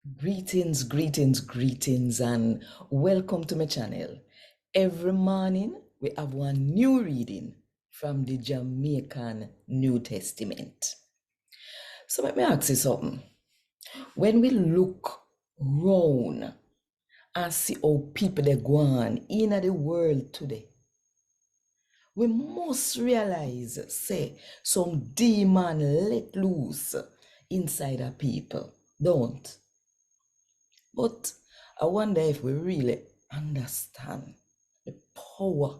Greetings, and welcome to my channel. Every morning, we have one new reading from the Jamaican New Testament. So let me ask you something. When we look round and see how people they go on in the world today, we must realize, say, some demon let loose inside our people. Don't. But I wonder if we really understand the power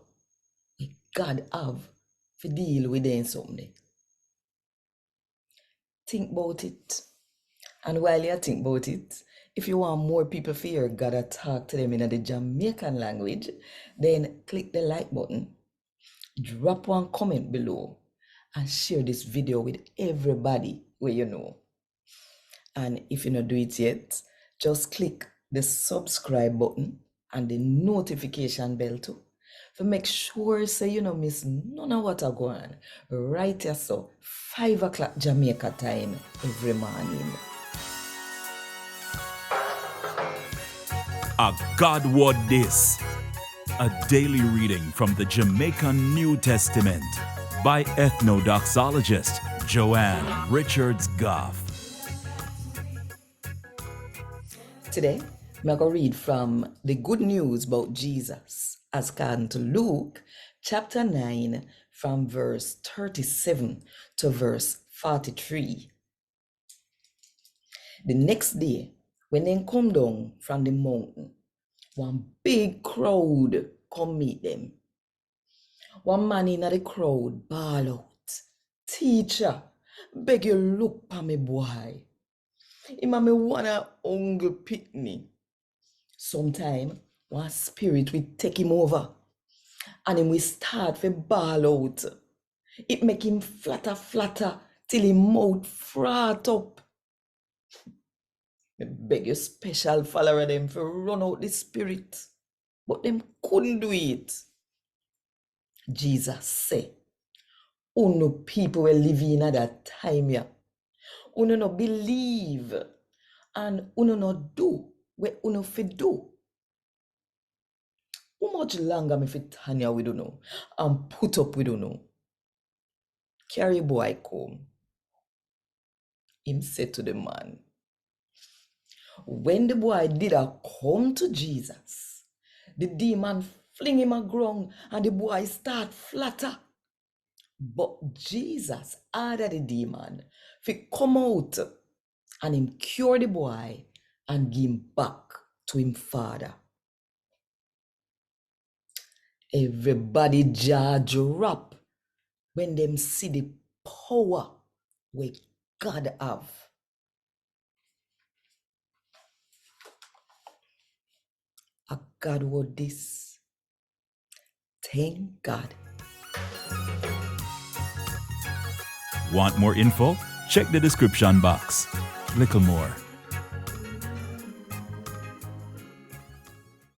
that God have to deal with them someday. Think about it. And while you think about it, if you want more people to hear God to talk to them in the Jamaican language, then click the like button, drop one comment below, and share this video with everybody where you know. And if you don't do it yet, just click the subscribe button and the notification bell too. To make sure so you don't miss none of what I go on. Right here so 5 o'clock Jamaica time every morning. A God Word This, a daily reading from the Jamaican New Testament by Ethnodoxologist Joanne Richards Goffe. Today, I'm going to read from the Good News about Jesus as according to Luke chapter 9 from verse 37 to verse 43. The next day, when they come down from the mountain, one big crowd come meet them. One man in the crowd bawl out, "Teacher, beg you look pa me boy. Him a me wanna hungry pitney. Sometime one spirit will take him over and him will start to bawl out. It make him flatter till him mouth frat up. Me beg you special follower them for run out the spirit, but them couldn't do it." Jesus say, "Uno people will live in at that time ya. Uno no believe and uno no do what uno fi do. How much longer me fi Tanya we don't know and put up we don't know? Carry boy come." Him said to the man. When the boy did a come to Jesus, the demon fling him a ground and the boy start flatter. But Jesus ordered the demon to come out and him cure the boy and give him back to him father. Everybody jaw drop when them see the power where God have. A God word this. Thank God. Want more info? Check the description box. Little more.